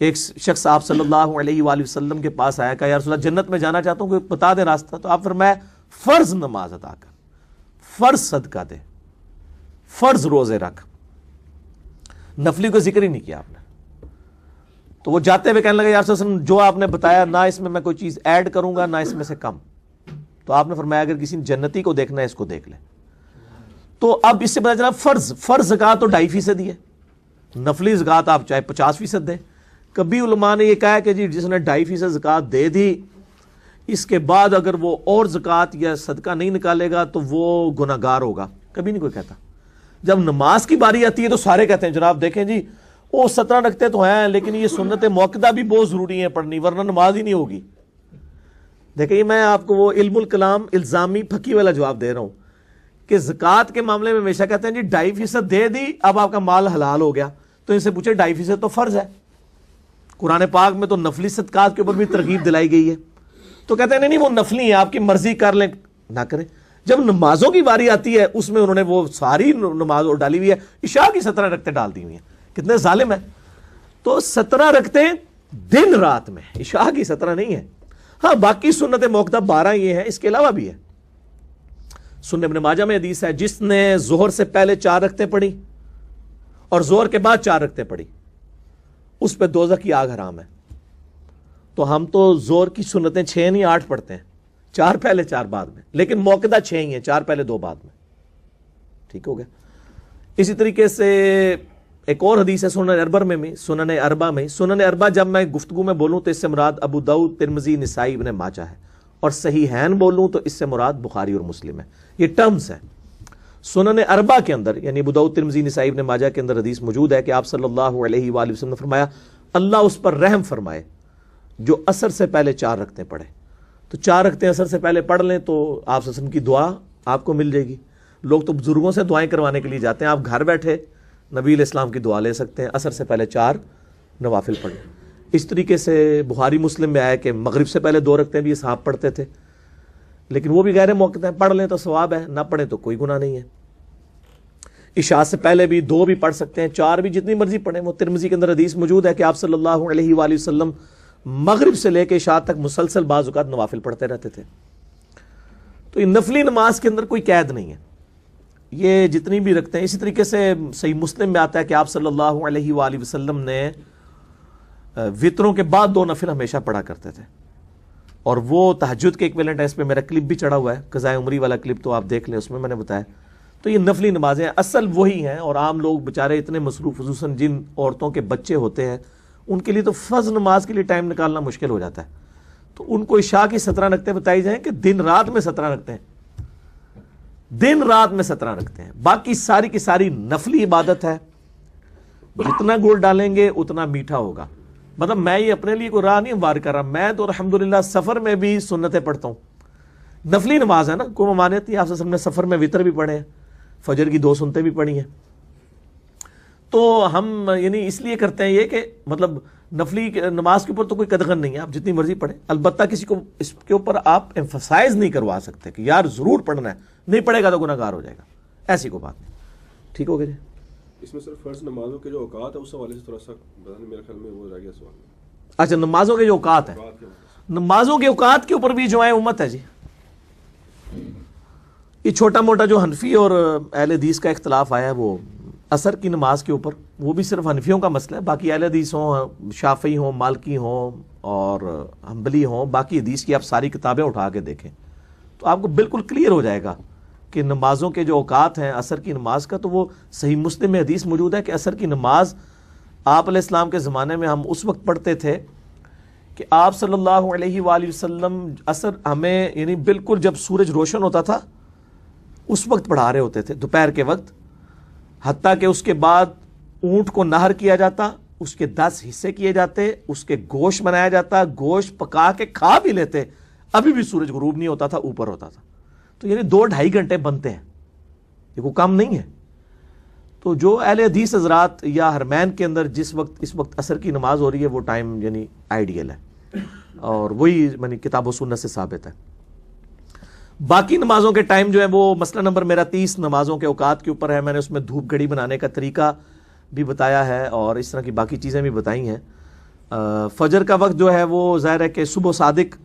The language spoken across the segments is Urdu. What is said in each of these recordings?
کہ ایک شخص آپ صلی اللہ علیہ وآلہ وسلم کے پاس آیا کہ یا رسول اللہ جنت میں جانا چاہتا ہوں، کوئی بتا دے راستہ. تو آپ فرمایا فرض نماز ادا کر، فرض صدقہ دے، فرض روزے رکھ، نفلی کو ذکر ہی نہیں کیا آپ نے. تو وہ جاتے ہوئے کہنے لگا یا رسول اللہ جو آپ نے بتایا نہ اس میں کوئی چیز ایڈ کروں گا نہ اس میں سے کم. تو آپ نے فرمایا اگر کسی جنتی کو دیکھنا ہے اس کو دیکھ لے. تو اب اس سے پتا چلا فرض زکوٰۃ تو 2.5% ہی ہے، نفلی زکوٰۃ آپ چاہے 50% دیں. کبھی علماء نے یہ کہا کہ جی جس نے 2.5% زکوٰۃ دے دی اس کے بعد اگر وہ اور زکوٰۃ یا صدقہ نہیں نکالے گا تو وہ گناہگار ہوگا. کبھی نہیں کوئی کہتا. جب نماز کی باری آتی ہے تو سارے کہتے ہیں جناب دیکھیں جی وہ 17 رکھتے تو ہیں لیکن یہ سنت موقدہ بھی بہت ضروری ہے پڑھنی ورنہ نماز ہی نہیں ہوگی. دیکھیں میں آپ کو وہ علم الکلام الزامی پھکی والا جواب دے رہا ہوں کہ زکوٰۃ کے معاملے میں ہمیشہ کہتے ہیں جی 2.5% دے دی اب آپ کا مال حلال ہو گیا. تو ان سے پوچھے 2.5% تو فرض ہے، قرآن پاک میں تو نفلی صدقات کے اوپر بھی ترغیب دلائی گئی ہے. تو کہتے ہیں نہیں وہ نفلی ہیں آپ کی مرضی کر لیں نہ کریں. جب نمازوں کی باری آتی ہے اس میں انہوں نے وہ ساری نماز اور ڈالی ہوئی ہے، عشاء کی 17 رکعتیں ڈال دی ہوئی ہیں. کتنے ظالم ہیں. تو 17 رکعتیں دن رات میں، عشاء کی 17 نہیں ہے. ہاں باقی سنت موقدہ 12 یہ ہیں، اس کے علاوہ بھی ہے. سنن ابن ماجہ میں حدیث ہے جس نے ظہر سے پہلے 4 رکعتیں پڑھی اور ظہر کے بعد 4 رکعتیں پڑھی اس پہ دوزخ کی آگ حرام ہے. تو ہم تو ظہر کی سنتیں 6 نہیں 8 پڑھتے ہیں، 4 پہلے 4 بعد میں، لیکن موقدہ 6 ہی ہیں، 4 پہلے 2 بعد میں. ٹھیک ہو گیا. اسی طریقے سے ایک اور حدیث ہے سنن اربع میں. سنن اربع جب میں گفتگو میں بولوں تو اس سے مراد ابو داؤد، ترمذی، نسائی، ابن ماجہ ہے، اور صحیحین بولوں تو اس سے مراد بخاری اور مسلم ہے. یہ ٹرمز ہیں. سنن اربع کے اندر یعنی ابو داؤد، ترمذی، نسائی، ابن ماجہ کے اندر حدیث موجود ہے کہ آپ صلی اللہ علیہ وآلہ وسلم نے فرمایا اللہ اس پر رحم فرمائے جو عصر سے پہلے 4 رکعتیں پڑھے. تو 4 رکعتیں عصر سے پہلے پڑھ لیں تو آپ صلی اللہ علیہ وسلم کی دعا آپ کو مل جائے گی. لوگ تو بزرگوں سے دعائیں کروانے کے لیے جاتے ہیں، آپ گھر بیٹھے نبی علیہ السلام کی دعا لے سکتے ہیں، عصر سے پہلے 4 نوافل پڑھیں. اس طریقے سے بخاری مسلم میں آیا کہ مغرب سے پہلے 2 رکعتیں بھی صحابہ پڑھتے تھے، لیکن وہ بھی غیر موقع ہیں، پڑھ لیں تو ثواب ہے، نہ پڑھیں تو کوئی گناہ نہیں ہے. عشاء سے پہلے بھی 2 بھی پڑھ سکتے ہیں، 4 بھی جتنی مرضی پڑھیں. وہ ترمذی کے اندر حدیث موجود ہے کہ آپ صلی اللہ علیہ وآلہ وسلم مغرب سے لے کے عشاء تک مسلسل بعض اوقات نوافل پڑھتے رہتے تھے. تو یہ نفلی نماز کے اندر کوئی قید نہیں ہے، یہ جتنی بھی رکھتے ہیں. اسی طریقے سے صحیح مسلم میں آتا ہے کہ آپ صلی اللہ علیہ وآلہ وسلم نے وطروں کے بعد 2 نفل ہمیشہ پڑھا کرتے تھے، اور وہ تہجد کے ایکویلنٹ ہے. اس پہ میرا کلپ بھی چڑھا ہوا ہے، قضاء عمری والا کلپ، تو آپ دیکھ لیں، اس میں نے بتایا. تو یہ نفلی نمازیں اصل وہی ہیں، اور عام لوگ بےچارے اتنے مصروف، خصوصاً جن عورتوں کے بچے ہوتے ہیں ان کے لیے تو فرض نماز کے لیے ٹائم نکالنا مشکل ہو جاتا ہے. تو ان کو عشاء کی 17 رکعتیں بتائی جائیں کہ دن رات میں 17 رکعتیں، دن رات میں 17 رکھتے ہیں. باقی ساری کی ساری نفلی عبادت ہے. جتنا گڑ ڈالیں گے اتنا میٹھا ہوگا. مطلب میں یہ اپنے لیے کوئی راہ نہیں ہموار کر رہا، میں تو الحمدللہ سفر میں بھی سنتیں پڑھتا ہوں. نفلی نماز ہے نا، کوئی ممانعت نہیں. آپ سے نے سفر میں وطر بھی پڑھے ہیں، فجر کی 2 سنتیں بھی پڑھی ہیں. تو ہم یعنی اس لیے کرتے ہیں یہ کہ مطلب نفلی نماز کے اوپر تو کوئی قدغن نہیں ہے، آپ جتنی مرضی پڑھیں. البتہ کسی کو اس کے اوپر آپ ایمفسائز نہیں کروا سکتے کہ یار ضرور پڑھنا ہے، نہیں پڑھے گا تو گناہ گار ہو جائے گا، ایسی کوئی بات نہیں. ٹھیک ہو گیا جی. اس میں صرف فرض نمازوں کے جو اوقات ہے اس حوالے سے تھوڑا سا میرے خیال میں وہ رہ گیا سوال. اچھا نمازوں کے جو اوقات ہیں، نمازوں کے اوقات کے اوپر بھی جو ہے امت ہے جی. یہ چھوٹا موٹا جو حنفی اور اہل حدیث کا اختلاف آیا ہے وہ عصر کی نماز کے اوپر، وہ بھی صرف حنفیوں کا مسئلہ ہے. باقی اہل حدیث ہوں، شافعی ہوں، مالکی ہوں اور حنبلی ہوں، باقی حدیث کی آپ ساری کتابیں اٹھا کے دیکھیں تو آپ کو بالکل کلیئر ہو جائے گا کہ نمازوں کے جو اوقات ہیں عصر کی نماز کا. تو وہ صحیح مسلم میں حدیث موجود ہے کہ عصر کی نماز آپ علیہ السلام کے زمانے میں ہم اس وقت پڑھتے تھے کہ آپ صلی اللہ علیہ وآلہ وسلم عصر ہمیں یعنی بالکل جب سورج روشن ہوتا تھا اس وقت پڑھا رہے ہوتے تھے، دوپہر کے وقت. حتیٰ کہ اس کے بعد اونٹ کو نہر کیا جاتا، اس کے 10 حصے کیے جاتے، اس کے گوشت بنایا جاتا، گوشت پکا کے کھا بھی لیتے، ابھی بھی سورج غروب نہیں ہوتا تھا، اوپر ہوتا تھا. تو یعنی 2-2.5 گھنٹے بنتے ہیں، یہ کوئی کم نہیں ہے. تو جو اہل حدیث حضرات یا حرمین کے اندر جس وقت اس وقت عصر کی نماز ہو رہی ہے وہ ٹائم یعنی آئیڈیل ہے، اور وہی یعنی کتاب و سنت سے ثابت ہے. باقی نمازوں کے ٹائم جو ہے وہ مسئلہ نمبر میرا 30 نمازوں کے اوقات کے اوپر ہے. میں نے اس میں دھوپ گھڑی بنانے کا طریقہ بھی بتایا ہے اور اس طرح کی باقی چیزیں بھی بتائی ہیں. فجر کا وقت جو ہے وہ ظاہر ہے کہ صبح صادق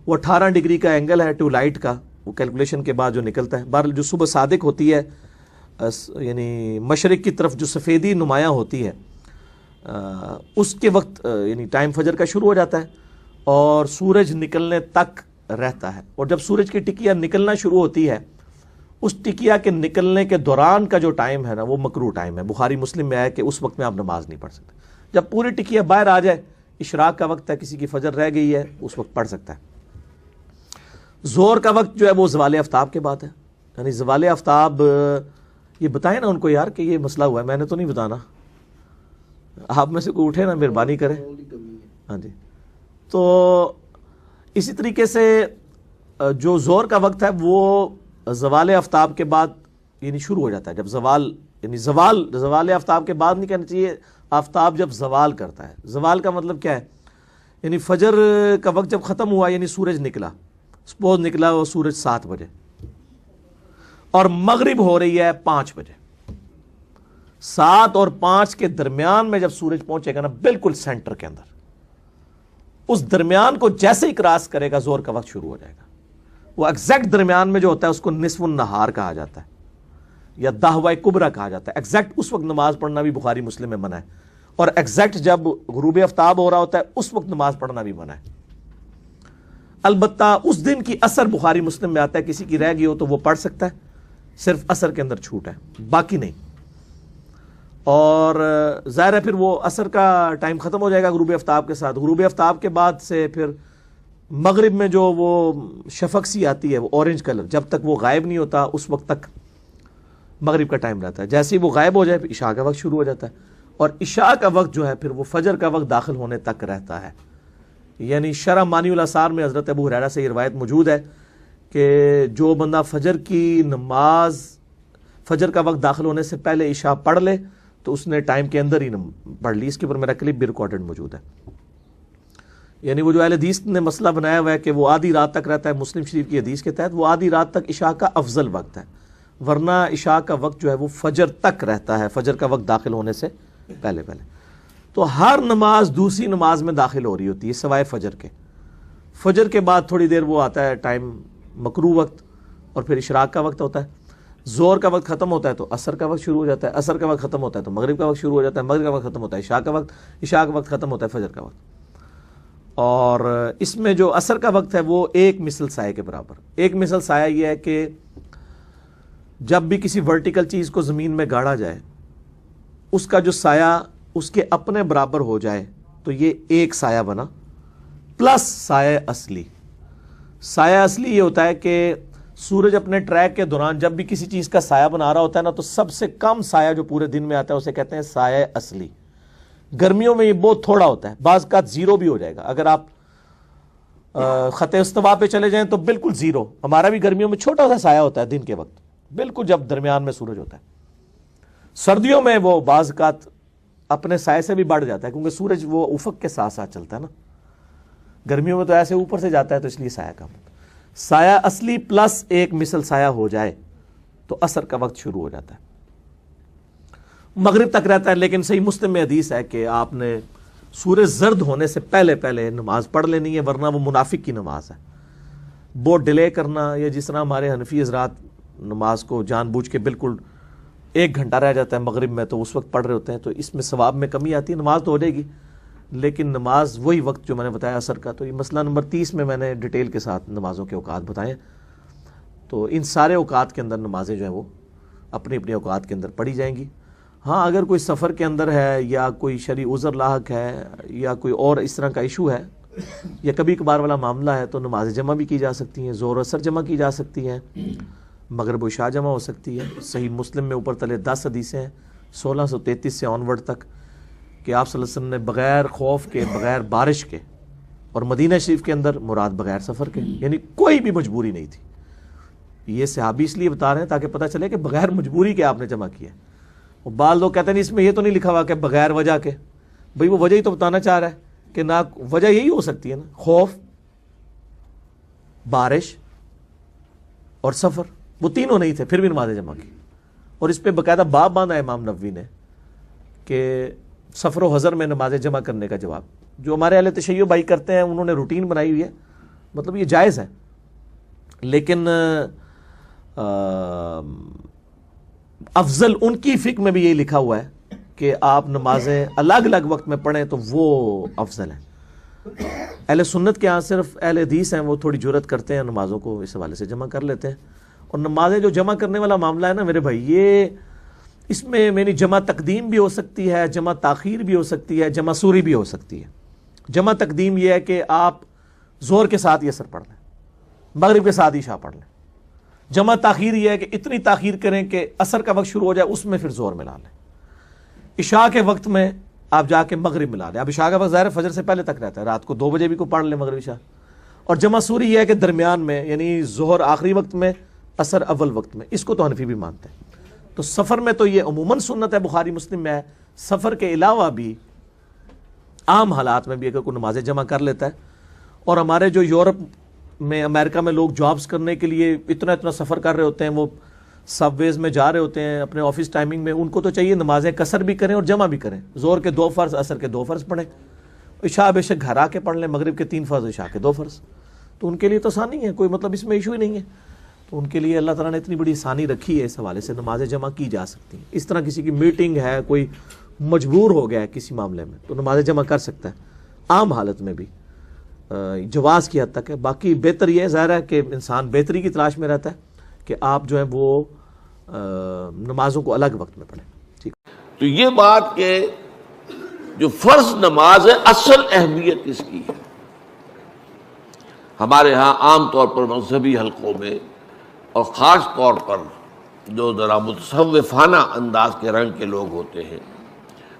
وہ 18 ڈگری کا اینگل ہے ٹو لائٹ کا، وہ کیلکولیشن کے بعد جو نکلتا ہے. بہرحال جو صبح صادق ہوتی ہے یعنی مشرق کی طرف جو سفیدی نمایاں ہوتی ہے اس کے وقت یعنی ٹائم فجر کا شروع ہو جاتا ہے اور سورج نکلنے تک رہتا ہے. اور جب سورج کی ٹکیا نکلنا شروع ہوتی ہے اس ٹکیا کے نکلنے کے دوران کا جو ٹائم ہے نا وہ مکروہ ٹائم ہے. بخاری مسلم میں ہے کہ اس وقت میں آپ نماز نہیں پڑھ سکتے. جب پوری ٹکیا باہر آ جائے، اشراق کا وقت ہے، کسی کی فجر رہ گئی ہے، اس وقت پڑھ سکتا ہے. ظہر کا وقت جو ہے وہ زوال آفتاب کے بعد ہے. یعنی زوال آفتاب یہ بتائیں نا ان کو یار کہ یہ مسئلہ ہوا ہے، میں نے تو نہیں بتانا. آپ میں سے کوئی اٹھے نا، مہربانی کریں. ہاں جی. تو اسی طریقے سے جو ظہر کا وقت ہے وہ زوال آفتاب کے بعد یعنی شروع ہو جاتا ہے. جب زوال یعنی زوال آفتاب کے بعد نہیں کہنا چاہیے، آفتاب جب زوال کرتا ہے. زوال کا مطلب کیا ہے؟ یعنی فجر کا وقت جب ختم ہوا یعنی سورج نکلا، سپوز نکلا وہ سورج 7 بجے اور مغرب ہو رہی ہے 5 بجے. 7 اور 5 کے درمیان میں جب سورج پہنچے گا نا بالکل سینٹر کے اندر، اس درمیان کو جیسے ہی کراس کرے گا ظہر کا وقت شروع ہو جائے گا. وہ ایگزیکٹ درمیان میں جو ہوتا ہے اس کو نصف النہار کہا جاتا ہے یا دہوہ کبرا کہا جاتا ہے. ایگزیکٹ اس وقت نماز پڑھنا بھی بخاری مسلم میں منع ہے، اور ایگزیکٹ جب غروب آفتاب ہو رہا ہوتا ہے اس وقت نماز پڑھنا بھی منع ہے. البتہ اس دن کی عصر بخاری مسلم میں آتا ہے، کسی کی رہ گئی ہو تو وہ پڑھ سکتا ہے، صرف عصر کے اندر چھوٹ ہے، باقی نہیں. اور ظاہر ہے پھر وہ عصر کا ٹائم ختم ہو جائے گا غروب آفتاب کے ساتھ. غروب آفتاب کے بعد سے پھر مغرب میں جو وہ شفق سی آتی ہے وہ اورنج کلر، جب تک وہ غائب نہیں ہوتا اس وقت تک مغرب کا ٹائم رہتا ہے. جیسے ہی وہ غائب ہو جائے پھر عشاء کا وقت شروع ہو جاتا ہے، اور عشاء کا وقت جو ہے پھر وہ فجر کا وقت داخل ہونے تک رہتا ہے. یعنی شرح مانی الاثار میں حضرت ابو ہریرہ سے یہ روایت موجود ہے کہ جو بندہ فجر کی نماز فجر کا وقت داخل ہونے سے پہلے عشاء پڑھ لے تو اس نے ٹائم کے اندر ہی پڑھ لی. اس کے اوپر میرا کلپ بھی ریکارڈڈ موجود ہے. یعنی وہ جو اہل حدیث نے مسئلہ بنایا ہوا ہے کہ وہ آدھی رات تک رہتا ہے، مسلم شریف کی حدیث کے تحت وہ آدھی رات تک عشاء کا افضل وقت ہے، ورنہ عشاء کا وقت جو ہے وہ فجر تک رہتا ہے، فجر کا وقت داخل ہونے سے پہلے. تو ہر نماز دوسری نماز میں داخل ہو رہی ہوتی ہے سوائے فجر کے. فجر کے بعد تھوڑی دیر وہ آتا ہے ٹائم مکروہ وقت، اور پھر اشراق کا وقت ہوتا ہے. ظہر کا وقت ختم ہوتا ہے تو عصر کا وقت شروع ہو جاتا ہے، عصر کا وقت ختم ہوتا ہے تو مغرب کا وقت شروع ہو جاتا ہے، مغرب کا وقت ختم ہوتا ہے عشاء کا وقت، عشاء کا وقت ختم ہوتا ہے فجر کا وقت. اور اس میں جو عصر کا وقت ہے وہ ایک مثل سائے کے برابر. ایک مثل سایہ یہ ہے کہ جب بھی کسی ورٹیکل چیز کو زمین میں گاڑا جائے اس کا جو سایہ اس کے اپنے برابر ہو جائے تو یہ ایک سایہ بنا، پلس سایہ اصلی. سایہ اصلی یہ ہوتا ہے کہ سورج اپنے ٹریک کے دوران جب بھی کسی چیز کا سایہ بنا رہا ہوتا ہے نا تو سب سے کم سایہ جو پورے دن میں آتا ہے اسے کہتے ہیں سایہ اصلی. گرمیوں میں یہ بہت تھوڑا ہوتا ہے، بعض کا 0 بھی ہو جائے گا. اگر آپ خط استوا پہ چلے جائیں تو بالکل 0. ہمارا بھی گرمیوں میں چھوٹا سا سایہ ہوتا ہے دن کے وقت، بالکل جب درمیان میں سورج ہوتا ہے. سردیوں میں وہ بعض کا اپنے سائے سے بھی بڑھ جاتا ہے کیونکہ سورج وہ افق کے ساتھ ساتھ چلتا ہے نا. گرمیوں میں تو ایسے اوپر سے جاتا ہے تو اس لیے سایہ کم. سایہ اصلی پلس ایک مثل سایہ ہو جائے تو عصر کا وقت شروع ہو جاتا ہے، مغرب تک رہتا ہے. لیکن صحیح مسلم میں حدیث ہے کہ آپ نے سورج زرد ہونے سے پہلے پہلے نماز پڑھ لینی ہے، ورنہ وہ منافق کی نماز ہے. بہت ڈیلے کرنا، یا جس طرح ہمارے حنفی حضرات نماز کو جان بوجھ کے بالکل 1 گھنٹہ رہ جاتا ہے مغرب میں تو اس وقت پڑھ رہے ہوتے ہیں، تو اس میں ثواب میں کمی آتی ہے. نماز تو ہو جائے گی لیکن نماز وہی وقت جو میں نے بتایا عصر کا. تو یہ مسئلہ نمبر 30 میں نے ڈیٹیل کے ساتھ نمازوں کے اوقات بتائے. تو ان سارے اوقات کے اندر نمازیں جو ہیں وہ اپنی اپنے اوقات کے اندر پڑھی جائیں گی. ہاں اگر کوئی سفر کے اندر ہے یا کوئی شرعی عذر لاحق ہے یا کوئی اور اس طرح کا ایشو ہے یا کبھی کبھار والا معاملہ ہے تو نماز جمع بھی کی جا سکتی ہیں، ظہر اثر جمع کی جا سکتی ہیں، مغرب و عشاء جمع ہو سکتی ہے. صحیح مسلم میں اوپر تلے 10 حدیثیں ہیں 1633 سے آن ورڈ تک کہ آپ صلی اللہ علیہ وسلم نے بغیر خوف کے، بغیر بارش کے، اور مدینہ شریف کے اندر مراد بغیر سفر کے، یعنی کوئی بھی مجبوری نہیں تھی. یہ صحابی اس لیے بتا رہے ہیں تاکہ پتہ چلے کہ بغیر مجبوری کے آپ نے جمع کیا. وہ بعض لوگ کہتے ہیں اس میں یہ تو نہیں لکھا ہوا کہ بغیر وجہ کے. بھئی وہ وجہ ہی تو بتانا چاہ رہا ہے کہ نہ وجہ یہی ہو سکتی ہے نا، خوف، بارش اور سفر، وہ تینوں نہیں تھے پھر بھی نمازیں جمع کی. اور اس پہ باقاعدہ باب باندھا ہے امام نووی نے کہ سفر و حضر میں نمازیں جمع کرنے کا جواب. جو ہمارے اہل تشیع بھائی کرتے ہیں انہوں نے روٹین بنائی ہوئی ہے، مطلب یہ جائز ہے، لیکن افضل ان کی فقہ میں بھی یہی لکھا ہوا ہے کہ آپ نمازیں الگ الگ وقت میں پڑھیں تو وہ افضل ہے۔ اہل سنت کے ہاں صرف اہل حدیث ہیں، وہ تھوڑی جرت کرتے ہیں نمازوں کو اس حوالے سے جمع کر لیتے ہیں، اور نمازیں جو جمع کرنے والا معاملہ ہے نا میرے بھائی، یہ اس میں میری جمع تقدیم بھی ہو سکتی ہے، جمع تاخیر بھی ہو سکتی ہے، جمع سوری بھی ہو سکتی ہے۔ جمع تقدیم یہ ہے کہ آپ ظہر کے ساتھ یہ عصر پڑھ لیں، مغرب کے ساتھ عشاء پڑھ لیں۔ جمع تاخیر یہ ہے کہ اتنی تاخیر کریں کہ عصر کا وقت شروع ہو جائے، اس میں پھر ظہر ملا لیں۔ عشاء کے وقت میں آپ جا کے مغرب ملا لیں۔ اب عشاء کا وقت ظاہر فجر سے پہلے تک رہتا ہے، رات کو 2 بجے بھی کو پڑھ لیں مغرب عشاء۔ اور جمع سوری یہ ہے کہ درمیان میں، یعنی ظہر آخری وقت میں، عصر اول وقت میں، اس کو تو حنفی بھی مانتے ہیں۔ تو سفر میں تو یہ عموماً سنت ہے، بخاری مسلم میں ہے۔ سفر کے علاوہ بھی عام حالات میں بھی اگر کوئی نمازیں جمع کر لیتا ہے، اور ہمارے جو یورپ میں، امریکہ میں لوگ جابز کرنے کے لیے اتنا سفر کر رہے ہوتے ہیں، وہ سب ویز میں جا رہے ہوتے ہیں اپنے آفس ٹائمنگ میں، ان کو تو چاہیے نمازیں قصر بھی کریں اور جمع بھی کریں، ظہر کے 2 فرض، عصر کے 2 فرض پڑھیں، عشاء بے شک گھر آ کے پڑھ لیں، مغرب کے 3 فرض، عشاء کے 2 فرض، تو ان کے لیے تو آسانی ہے، کوئی مطلب اس میں ایشو ہی نہیں ہے۔ تو ان کے لیے اللہ تعالیٰ نے اتنی بڑی آسانی رکھی ہے، اس حوالے سے نمازیں جمع کی جا سکتی ہیں۔ اس طرح کسی کی میٹنگ ہے، کوئی مجبور ہو گیا ہے کسی معاملے میں، تو نمازیں جمع کر سکتا ہے، عام حالت میں بھی جواز کی حد تک ہے۔ باقی بہتر یہ ظاہر ہے کہ انسان بہتری کی تلاش میں رہتا ہے کہ آپ جو ہے وہ نمازوں کو الگ وقت میں پڑھیں۔ ٹھیک، تو یہ بات کہ جو فرض نماز ہے اصل اہمیت اس کی ہے۔ ہمارے ہاں عام طور پر مذہبی حلقوں میں، اور خاص طور پر جو ذرا متصوفانہ انداز کے رنگ کے لوگ ہوتے ہیں،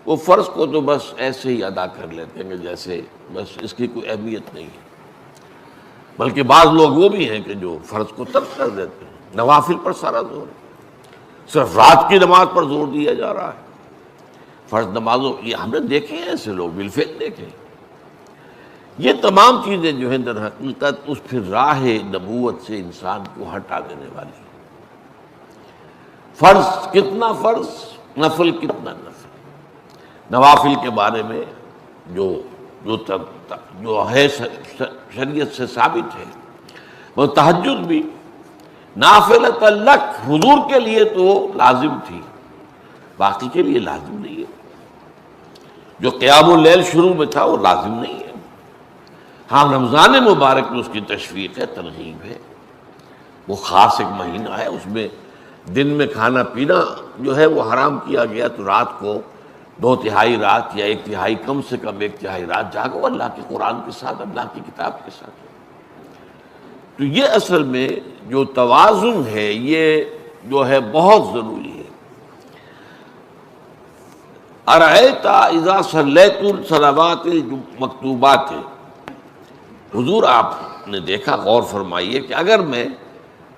وہ فرض کو تو بس ایسے ہی ادا کر لیتے ہیں جیسے بس اس کی کوئی اہمیت نہیں ہے۔ بلکہ بعض لوگ وہ بھی ہیں کہ جو فرض کو ترک کر دیتے ہیں، نوافل پر سارا زور ہے، صرف رات کی نماز پر زور دیا جا رہا ہے۔ فرض نمازوں، یہ ہم نے دیکھے ہیں ایسے لوگ، بالفعل دیکھے۔ یہ تمام چیزیں جو ہیں در حقیقت اس پھر راہ نبوت سے انسان کو ہٹا دینے والی ہیں۔ فرض کتنا فرض، نفل کتنا نفل۔ نوافل کے بارے میں جو ہے شریعت سے ثابت ہے، وہ تہجد بھی نافلۃ لک، حضور کے لیے تو لازم تھی، باقی کے لیے لازم نہیں ہے۔ جو قیام اللیل شروع میں تھا وہ لازم نہیں ہے۔ ہاں رمضان مبارک میں اس کی تشویق ہے، ترغیب ہے، وہ خاص ایک مہینہ ہے، اس میں دن میں کھانا پینا جو ہے وہ حرام کیا گیا، تو رات کو 2/3 رات یا 1/3، کم سے کم 1/3 رات جاگو اللہ کے قرآن کے ساتھ، اللہ کی کتاب کے ساتھ۔ تو یہ اصل میں جو توازن ہے، یہ جو ہے بہت ضروری ہے۔ ارأیت اذا صلیت الصلوات المکتوبات، حضور آپ نے دیکھا، غور فرمائیے کہ اگر میں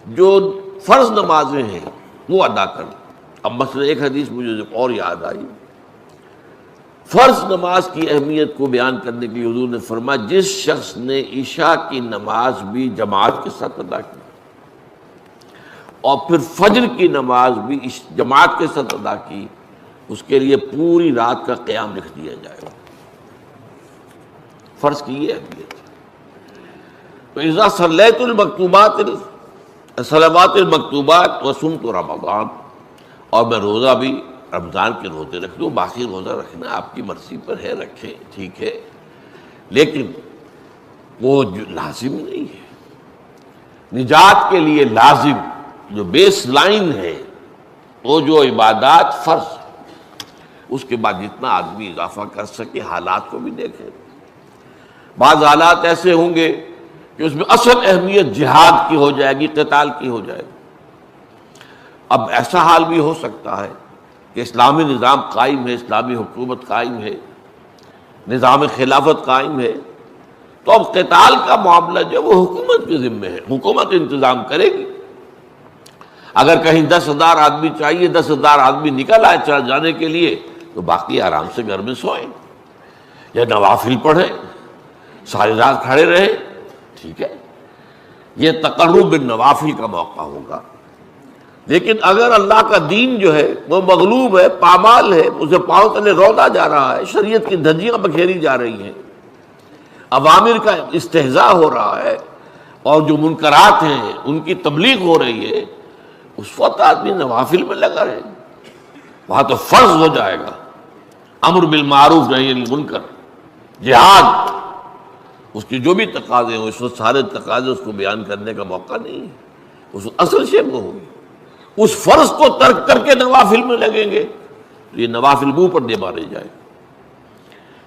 جو فرض نمازیں ہیں وہ ادا کروں۔ اب مثلا ایک حدیث مجھے اور یاد آئی، فرض نماز کی اہمیت کو بیان کرنے کے لیے حضور نے فرمایا، جس شخص نے عشاء کی نماز بھی جماعت کے ساتھ ادا کی اور پھر فجر کی نماز بھی جماعت کے ساتھ ادا کی، اس کے لیے پوری رات کا قیام لکھ دیا جائے گا۔ فرض کی یہ اہمیت ہے۔ تو اذا صلیت المکتوبات، صلوات المکتوبات وصمت رمضان، اور میں روزہ بھی رمضان کے روزے رکھ دوں، باقی روزہ رکھنا آپ کی مرضی پر ہے، رکھیں، ٹھیک ہے، لیکن وہ لازم نہیں ہے۔ نجات کے لیے لازم جو بیس لائن ہے وہ جو عبادات فرض، اس کے بعد جتنا آدمی اضافہ کر سکے، حالات کو بھی دیکھیں۔ بعض حالات ایسے ہوں گے کہ اس میں اصل اہمیت جہاد کی ہو جائے گی، قتال کی ہو جائے گی۔ اب ایسا حال بھی ہو سکتا ہے کہ اسلامی نظام قائم ہے، اسلامی حکومت قائم ہے، نظام خلافت قائم ہے، تو اب قتال کا معاملہ جو وہ حکومت کے ذمہ ہے، حکومت انتظام کرے گی۔ اگر کہیں 10,000 آدمی چاہیے، 10,000 آدمی نکل آئے چل جانے کے لیے، تو باقی آرام سے گھر میں سوئیں یا نوافل پڑھیں، ساری رات کھڑے رہیں، ٹھیک ہے، یہ تقرب بالنوافل کا موقع ہوگا۔ لیکن اگر اللہ کا دین جو ہے وہ مغلوب ہے، پامال ہے، اسے پاؤں تلے رودا جا رہا ہے، شریعت کی دھجیاں بکھیری جا رہی ہیں، عوامر کا استہزاء ہو رہا ہے اور جو منکرات ہیں ان کی تبلیغ ہو رہی ہے، اس وقت آدمی نوافل میں لگا رہے، وہاں تو فرض ہو جائے گا امر بالمعروف نہی عن المنکر، جہاد، اس کی جو بھی تقاضے ہوں، اس وقت سارے تقاضے اس کو بیان کرنے کا موقع نہیں ہے، اس اصل شے وہ ہوگی، اس فرض کو ترک کر کے نوافل میں لگیں گے تو یہ نوافل منہ پر دے مارے جائے۔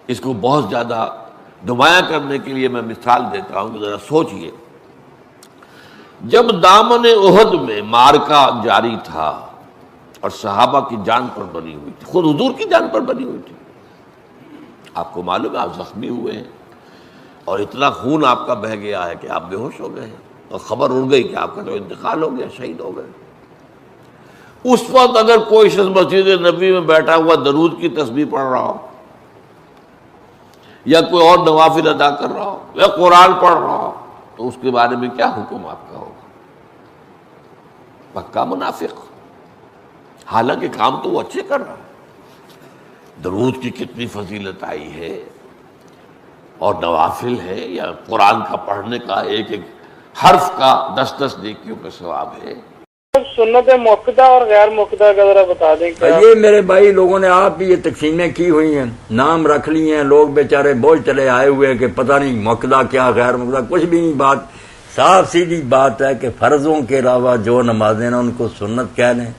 اس کو بہت زیادہ نمایاں کرنے کے لیے میں مثال دیتا ہوں کہ ذرا سوچئے، جب دامن احد میں معرکہ جاری تھا اور صحابہ کی جان پر بنی ہوئی تھی، خود حضور کی جان پر بنی ہوئی تھی، آپ کو معلوم ہے آپ زخمی ہوئے ہیں اور اتنا خون آپ کا بہہ گیا ہے کہ آپ بے ہوش ہو گئے ہیں اور خبر اڑ گئی کہ آپ کا تو انتقال ہو گیا، شہید ہو گئے۔ اس وقت اگر کوئی شخص مسجد نبوی میں بیٹھا ہوا درود کی تسبیح پڑھ رہا ہو یا کوئی اور نوافل ادا کر رہا ہو یا قرآن پڑھ رہا ہو تو اس کے بارے میں کیا حکم آپ کا ہوگا؟ پکا منافق، حالانکہ کام تو وہ اچھے کر رہا ہے۔ درود کی کتنی فضیلت آئی ہے اور نوافل ہے، یا قرآن کا پڑھنے کا ایک ایک حرف کا 10 نیکیوں کا ثواب ہے۔ سنت موقدہ اور غیر موقدہ کا ذرا بتا دیں۔ یہ میرے بھائی لوگوں نے آپ بھی یہ تقسیمیں کی ہوئی ہیں، نام رکھ لی ہیں، لوگ بیچارے بوجھ چلے آئے ہوئے کہ پتہ نہیں موقدہ کیا غیر موقدہ، کچھ بھی نہیں۔ بات صاف سیدھی بات ہے کہ فرضوں کے علاوہ جو نمازیں نا ان کو سنت کہہ لیں،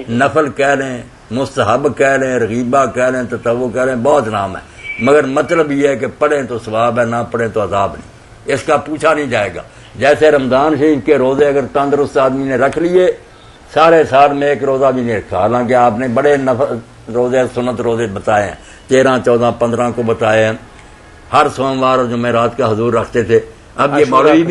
نفل کہہ لیں، مستحب کہہ لیں، رغیبہ کہہ لیں، تطوع کہہ لیں، بہت نام ہے، مگر مطلب یہ ہے کہ پڑھیں تو ثواب ہے، نہ پڑھیں تو عذاب نہیں، اس کا پوچھا نہیں جائے گا۔ جیسے رمضان شریف کے روزے اگر تندرست آدمی نے رکھ لیے، سارے سال میں ایک روزہ بھی نہیں رکھا، حالانکہ آپ نے بڑے روزے سنت روزے بتائے ہیں، 13، 14، 15 کو بتائے ہیں، ہر سوموار اور جمعرات کا حضور رکھتے تھے۔ اب یہ مولوی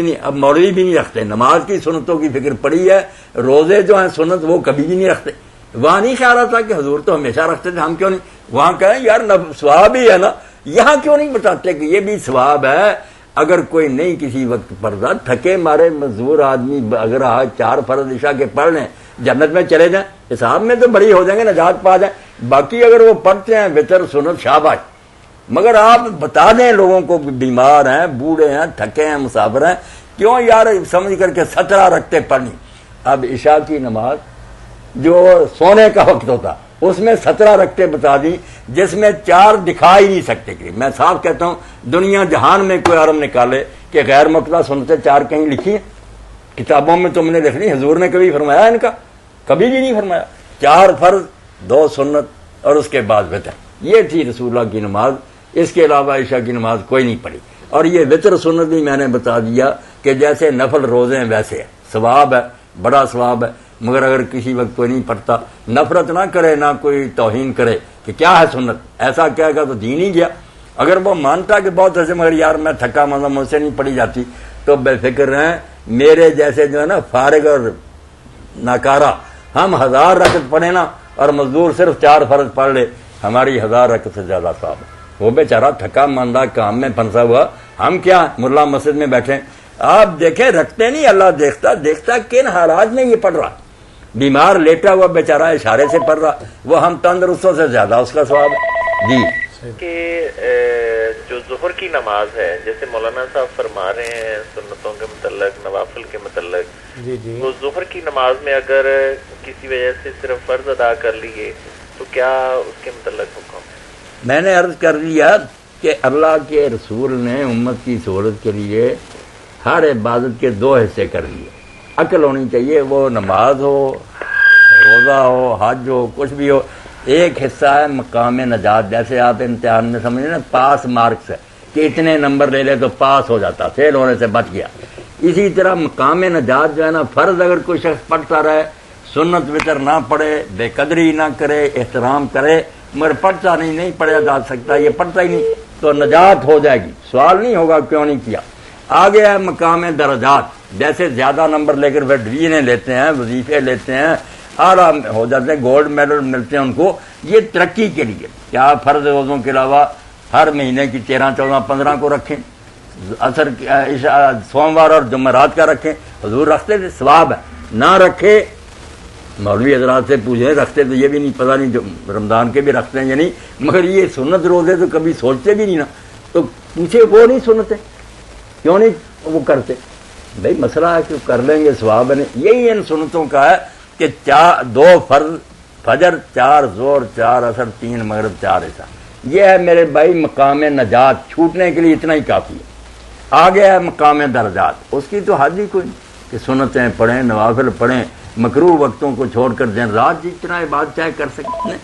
بھی نہیں رکھتے، نماز کی سنتوں کی فکر پڑی ہے، روزے جو ہیں سنت وہ کبھی بھی نہیں رکھتے۔ وہاں نہیں خیال آتا کہ حضور تو ہمیشہ رکھتے تھے، ہم کیوں نہیں؟ وہاں کہیں یار ثواب ہی ہے نا، یہاں کیوں نہیں بتاتے کہ یہ بھی ثواب ہے؟ اگر کوئی نہیں کسی وقت پڑھتا، تھکے مارے مزدور آدمی اگر آج 4 فرض عشاء کے پڑھ لیں، جنت میں چلے جائیں، حساب میں تو بڑی ہو جائیں گے، نجات پا جائیں۔ باقی اگر وہ پڑھتے ہیں وتر سنت شاباش، مگر آپ بتا دیں لوگوں کو بیمار ہیں، بوڑھے ہیں، تھکے ہیں، مسافر ہیں، کیوں یار سمجھ کر کے 17 رکھتے پڑھنی۔ اب عشاء کی نماز جو سونے کا وقت ہوتا اس میں 17 رکھتے بتا دی، جس میں 4 دکھا ہی نہیں سکتے۔ میں صاف کہتا ہوں دنیا جہان میں کوئی عالم نکالے کہ غیر مقتضیٰ سنتیں 4 کہیں لکھی ہیں، کتابوں میں تم نے لکھ لی، حضور نے کبھی فرمایا ان کا؟ کبھی بھی نہیں فرمایا۔ 4 فرض، 2 سنت اور اس کے بعد وتر، یہ تھی رسول اللہ کی نماز۔ اس کے علاوہ عشاء کی نماز کوئی نہیں پڑھی۔ اور یہ وتر سنت بھی میں نے بتا دیا کہ جیسے نفل روزے ہیں ویسے ہے، ثواب ہے، بڑا ثواب ہے، مگر اگر کسی وقت کوئی نہیں پڑھتا، نفرت نہ کرے، نہ کوئی توہین کرے کہ کیا ہے سنت، ایسا کہے گا تو دین ہی گیا۔ اگر وہ مانتا کہ بہت ایسے مگر یار میں تھکا مزہ مجھ سے نہیں پڑھی جاتی، تو بے فکر رہیں، میرے جیسے جو ہے نا فارغ اور ناکارہ، ہم 1000 رکعت پڑھے نا اور مزدور صرف 4 فرض پڑھ لے، ہماری 1000 رکعت سے زیادہ ثواب ہے۔ وہ بیچارہ تھکا ماندہ کام میں پھنسا ہوا، ہم کیا ملا مسجد میں بیٹھے۔ آپ دیکھیں رکھتے نہیں، اللہ دیکھتا کن حالات میں یہ پڑھ رہا، بیمار لیٹا ہوا بیچارہ اشارے سے پڑھ رہا، وہ ہم تندرستوں سے زیادہ اس کا ثواب ہے۔ جی کہ جو ظہر کی نماز ہے، جیسے مولانا صاحب فرما رہے ہیں سنتوں کے متعلق، نوافل کے متعلق، وہ ظہر کی نماز میں اگر کسی وجہ سے صرف فرض ادا کر لیے تو کیا اس کے متعلق حکم ہے؟ میں نے عرض کر لیا کہ اللہ کے رسول نے امت کی سہولت کے لیے ہر عبادت کے 2 حصے کر لیے۔ عقل ہونی چاہیے، وہ نماز ہو، روزہ ہو، حج ہو، کچھ بھی ہو، ایک حصہ ہے مقام نجات۔ جیسے آپ امتحان میں سمجھیں نا پاس مارکس ہے کہ اتنے نمبر لے لے تو پاس ہو جاتا، فیل ہونے سے بچ گیا۔ اسی طرح مقام نجات جو ہے نا، فرض اگر کوئی شخص پڑھتا رہے، سنت وتر نہ پڑھے، بے قدری نہ کرے، احترام کرے، مگر پڑھتا نہیں پڑھا جا سکتا، یہ پڑھتا ہی نہیں، تو نجات ہو جائے گی، سوال نہیں ہوگا کیوں نہیں کیا۔ آگے ہے مقام درجات، جیسے زیادہ نمبر لے کر ڈویژنیں لیتے ہیں، وظیفے لیتے ہیں، اعلیٰ ہو جاتے ہیں، گولڈ میڈل ملتے ہیں ان کو، یہ ترقی کے لیے۔ کیا فرض روزوں کے علاوہ ہر مہینے کی 13، 14، 15 کو رکھیں، اثر سوموار اور جمعرات کا رکھیں، حضور رکھتے تھے، ثواب ہے۔ نہ رکھے مولوی حضرات سے پوچھیں، رکھتے تو یہ بھی نہیں پتہ نہیں، جو رمضان کے بھی رکھتے ہیں یا نہیں، مگر یہ سنت روزے تو کبھی سوچتے بھی نہیں نا، تو پوچھے وہ نہیں سنتے، کیوں نہیں وہ کرتے؟ بھائی مسئلہ ہے کہ کر لیں گے ثواب ہے۔ یہی ان سنتوں کا ہے کہ 2 فرض فجر، 4 ظہر، 4 عصر، 3 مغرب، 4 عشاء، یہ ہے میرے بھائی مقام نجات، چھوٹنے کے لیے اتنا ہی کافی ہے۔ آگے ہے مقام درجات، اس کی تو حد ہی کوئی نہیں کہ سنتیں پڑھیں، نوافل پڑھیں، مکروہ وقتوں کو چھوڑ کر دن رات جتنا عبادت چاہے کر سکتے ہیں۔